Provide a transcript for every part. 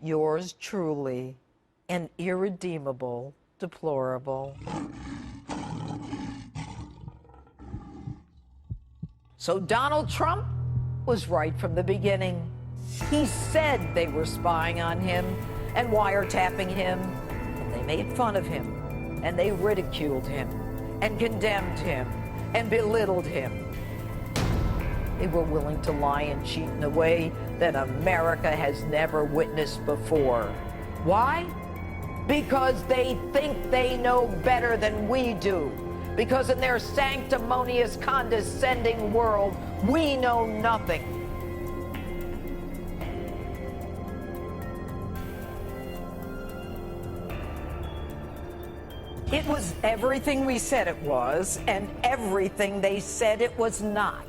Yours truly, an irredeemable deplorable. So Donald Trump was right from the beginning. He said they were spying on him and wiretapping him, and they made fun of him, and they ridiculed him, and condemned him, and belittled him. They were willing to lie and cheat in a way that America has never witnessed before. Why? Because they think they know better than we do. Because in their sanctimonious, condescending world, we know nothing. It was everything we said it was, and everything they said it was not.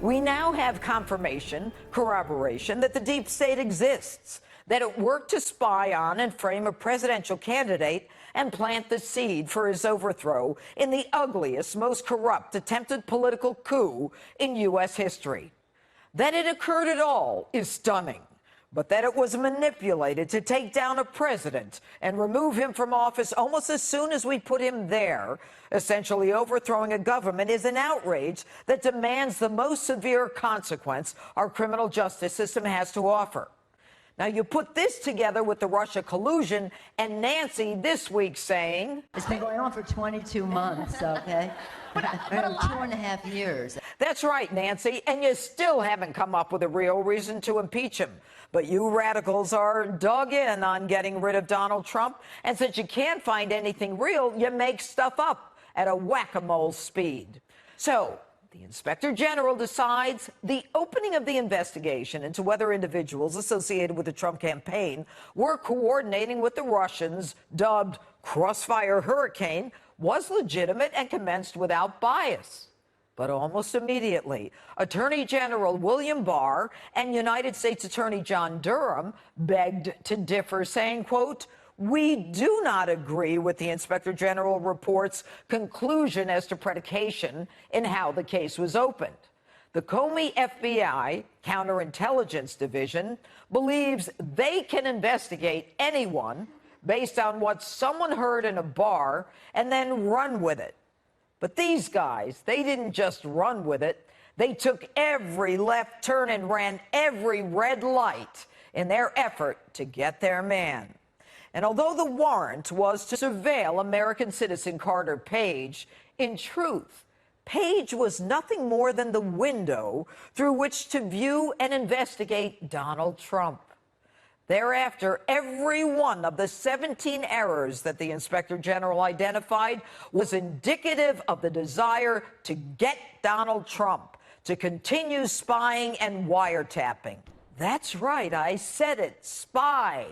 We now have confirmation, corroboration, that the deep state exists, that it worked to spy on and frame a presidential candidate and plant the seed for his overthrow in the ugliest, most corrupt attempted political coup in U.S. history. That it occurred at all is stunning, but that it was manipulated to take down a president and remove him from office almost as soon as we put him there, essentially overthrowing a government, is an outrage that demands the most severe consequence our criminal justice system has to offer. Now, you put this together with the Russia collusion and Nancy this week saying... It's been going on for 22 months, okay? 2.5 years. That's right, Nancy, and you still haven't come up with a real reason to impeach him. But you radicals are dug in on getting rid of Donald Trump, and since you can't find anything real, you make stuff up at a whack-a-mole speed. So... the Inspector General decides the opening of the investigation into whether individuals associated with the Trump campaign were coordinating with the Russians, dubbed Crossfire Hurricane, was legitimate and commenced without bias. But almost immediately, Attorney General William Barr and United States Attorney John Durham begged to differ, saying, quote, "We do not agree with the Inspector General report's conclusion as to predication in how the case was opened. The Comey FBI Counterintelligence Division believes they can investigate anyone based on what someone heard in a bar and then run with it. But these guys, they didn't just run with it. They took every left turn and ran every red light in their effort to get their man." And although the warrant was to surveil American citizen Carter Page, in truth, Page was nothing more than the window through which to view and investigate Donald Trump. Thereafter, every one of the 17 errors that the Inspector General identified was indicative of the desire to get Donald Trump to continue spying and wiretapping. That's right, I said it, spy.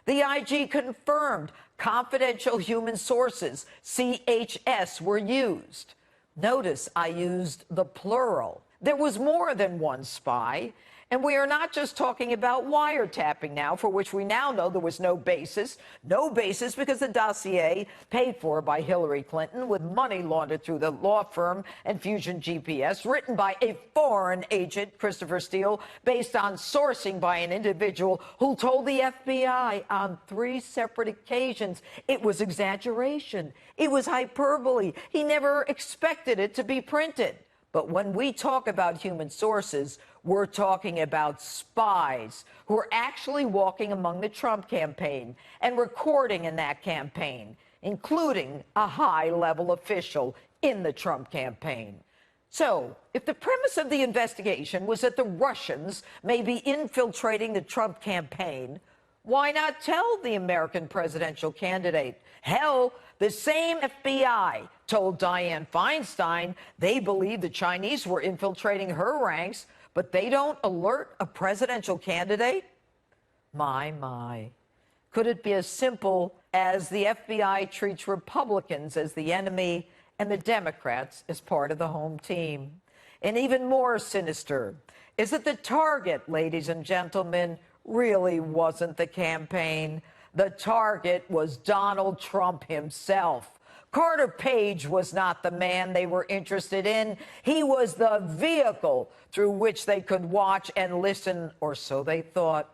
The IG confirmed confidential human sources, CHS, were used. Notice I used the plural. There was more than one spy. And we are not just talking about wiretapping now, for which we now know there was no basis because the dossier paid for by Hillary Clinton with money laundered through the law firm and Fusion GPS, written by a foreign agent, Christopher Steele, based on sourcing by an individual who told the FBI on 3 separate occasions it was exaggeration, it was hyperbole, he never expected it to be printed. But when we talk about human sources, we're talking about spies who are actually walking among the Trump campaign and recording in that campaign, including a high-level official in the Trump campaign. So, if the premise of the investigation was that the Russians may be infiltrating the Trump campaign, why not tell the American presidential candidate? Hell, the same FBI told Dianne Feinstein they believed the Chinese were infiltrating her ranks, but they don't alert a presidential candidate? My. Could it be as simple as the FBI treats Republicans as the enemy and the Democrats as part of the home team? And even more sinister is that the target, ladies and gentlemen, really wasn't the campaign. The target was Donald Trump himself. Carter Page was not the man they were interested in. He was the vehicle through which they could watch and listen, or so they thought.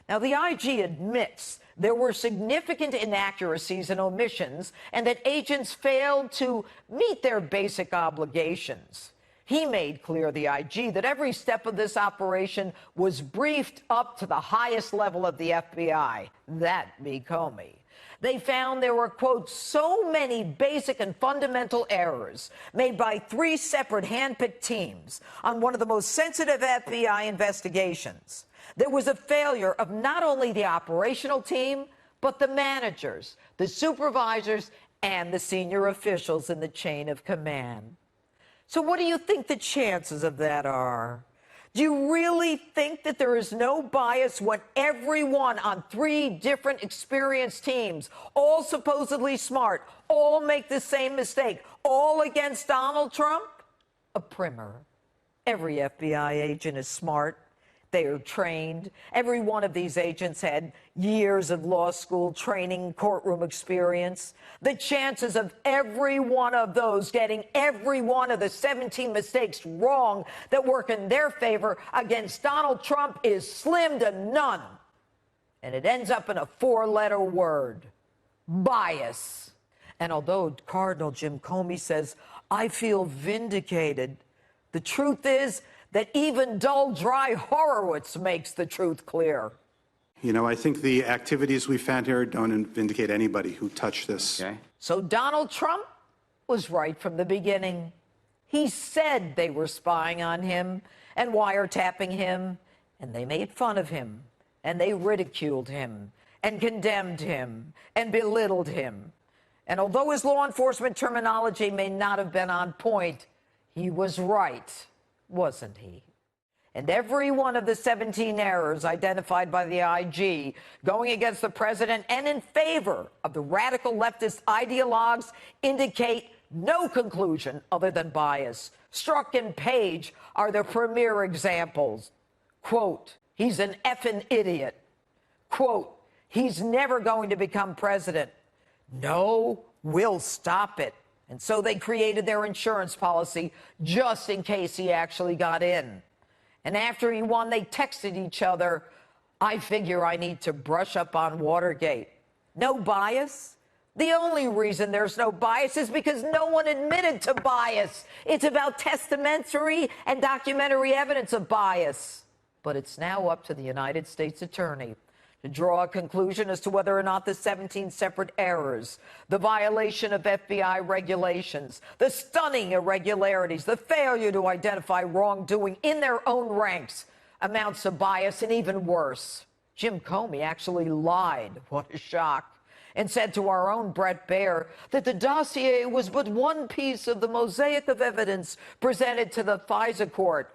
Now, the IG admits there were significant inaccuracies and omissions and that agents failed to meet their basic obligations. He made clear, the IG, that every step of this operation was briefed up to the highest level of the FBI. That be Comey. They found there were, quote, so many basic and fundamental errors made by 3 separate handpicked teams on one of the most sensitive FBI investigations. There was a failure of not only the operational team, but the managers, the supervisors, and the senior officials in the chain of command. So what do you think the chances of that are? Do you really think that there is no bias when everyone on 3 different experienced teams, all supposedly smart, all make the same mistake, all against Donald Trump? A primer. Every FBI agent is smart. They are trained. Every one of these agents had years of law school training, courtroom experience. The chances of every one of those getting every one of the 17 mistakes wrong that work in their favor against Donald Trump is slim to none. And it ends up in a 4-letter word: bias. And although Cardinal Jim Comey says, "I feel vindicated," the truth is that even dull, dry Horowitz makes the truth clear. You know, I think the activities we found here don't vindicate anybody who touched this. Okay. So Donald Trump was right from the beginning. He said they were spying on him and wiretapping him, and they made fun of him, and they ridiculed him, and condemned him, and belittled him. And although his law enforcement terminology may not have been on point, he was right, wasn't he? And every one of the 17 errors identified by the IG going against the president and in favor of the radical leftist ideologues indicate no conclusion other than bias. Strzok and Page are the premier examples. Quote, "He's an effing idiot." Quote, "He's never going to become president." No, we'll stop it. And so they created their insurance policy just in case he actually got in. And after he won, they texted each other, "I figure I need to brush up on Watergate." No bias? The only reason there's no bias is because no one admitted to bias. It's about testamentary and documentary evidence of bias. But it's now up to the United States Attorney to draw a conclusion as to whether or not the 17 separate errors, the violation of FBI regulations, the stunning irregularities, the failure to identify wrongdoing in their own ranks amounts to bias, and even worse. Jim Comey actually lied, what a shock, and said to our own Brett Baer that the dossier was but one piece of the mosaic of evidence presented to the FISA court.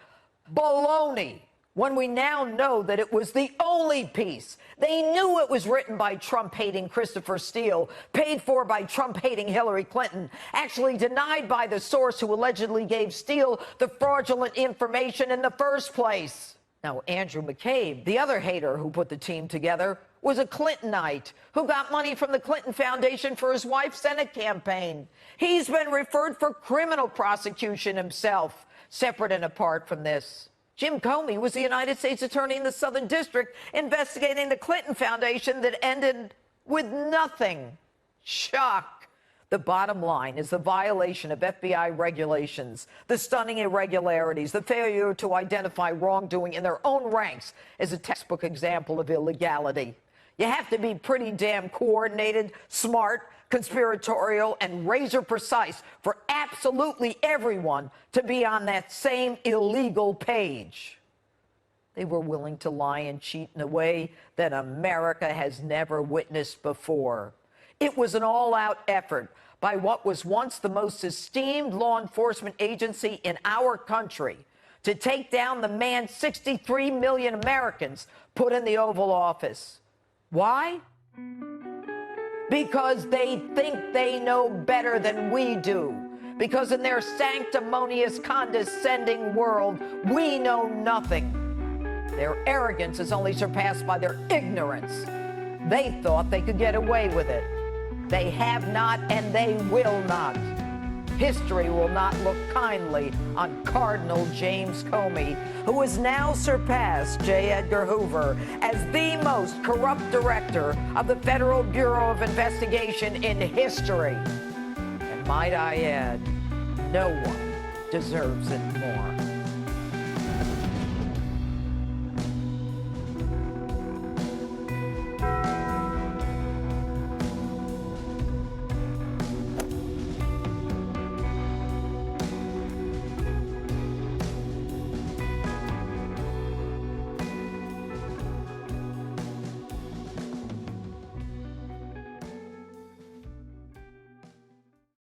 Baloney! When we now know that it was the only piece. They knew it was written by Trump-hating Christopher Steele, paid for by Trump-hating Hillary Clinton, actually denied by the source who allegedly gave Steele the fraudulent information in the first place. Now, Andrew McCabe, the other hater who put the team together, was a Clintonite who got money from the Clinton Foundation for his wife's Senate campaign. He's been referred for criminal prosecution himself, separate and apart from this. Jim Comey was the United States Attorney in the Southern District investigating the Clinton Foundation that ended with nothing. Shock. The bottom line is the violation of FBI regulations, the stunning irregularities, the failure to identify wrongdoing in their own ranks is a textbook example of illegality. You have to be pretty damn coordinated, smart, conspiratorial, and razor precise for absolutely everyone to be on that same illegal page. They were willing to lie and cheat in a way that America has never witnessed before. It was an all-out effort by what was once the most esteemed law enforcement agency in our country to take down the man 63 million Americans put in the Oval Office. Why? Because they think they know better than we do. Because in their sanctimonious, condescending world, we know nothing. Their arrogance is only surpassed by their ignorance. They thought they could get away with it. They have not, and they will not. history will not look kindly on Cardinal James Comey, who has now surpassed J. Edgar Hoover as the most corrupt director of the Federal Bureau of Investigation in history. And might I add, no one deserves it more.